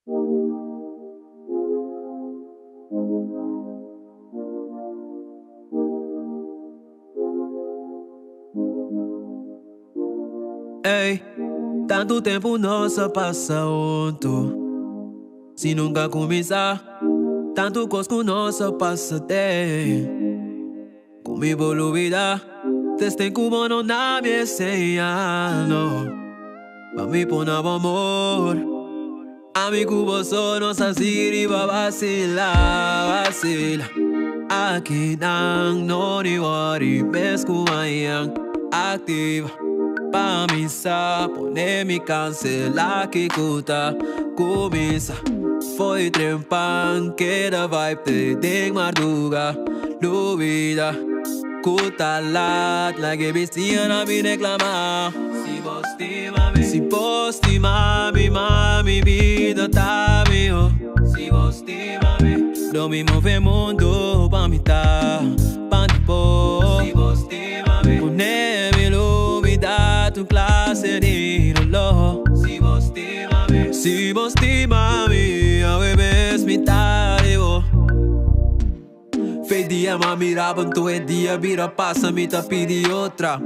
Ei, tanto tempo nossa passa junto. Se nunca começar, tanto cosco nossa passa tem. Comigo olvidar, testem como não na me enseñando. Pa mim pôr no amor. Amigo, você não sabe va vacilar, vacila. Aqui não ni worry, pesco amanhã ativa. Pa mim sa, poner me cancelar que cuta começa. Foi trempan, que da vibe te tem madruga. Duvida, cuta lat, like bestia na me reclamar. Se posti mami, mami, vida tá meu. Se posti mami, do me move mundo pa me tá, pa tipo. Se posti mami, poner-me lumidade, tu classe de dolor. Se posti mami, a bebês me tá eu. Fez dia, mami, raban, tu é dia, vira, passa, me tá pedi outra.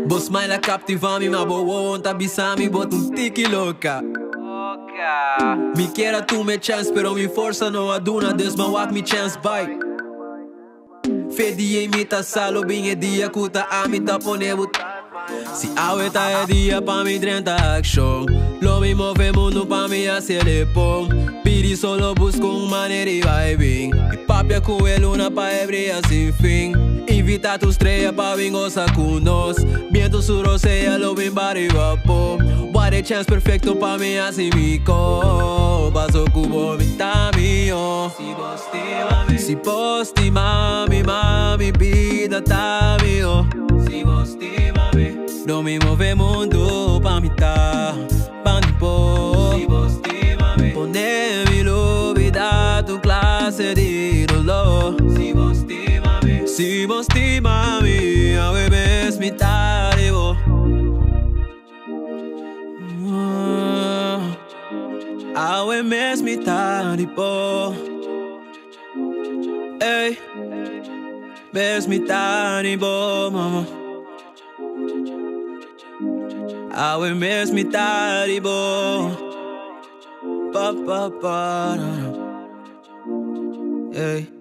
Vos mai la captivami, ma bo won't abisami, bot un tiki louca. Mi quiera tu me chance, pero mi força não aduna, desmawak mi chance, bye. Fe dia imita salo, bem é dia, kuta amita ponebut. Si aweta é dia pa mi 30 action. Lo mi move mundo pa mi acelepom. Pidi solo busco maneira e vai bem. E papia com ele una pa ebria sem fim. Invita tu estrella pa vir gozar com nós. Viento su rosea, lo bem barriga pop. What a chance perfecto pa mi assim mi co. Paso cubo mi tamio. Si posti mami, mami, vida tá mio. Si posti mami, no me move mundo pa mi tá, pa mi po. Si posti mami, poner-me lumidade, tu classe de dolor. Si posti mami, a bebês me tá eu. A bebês me tá tipo. Ei, bebês me tá tipo, mama. A bebês me tá tipo. Pa pa pa. Ei.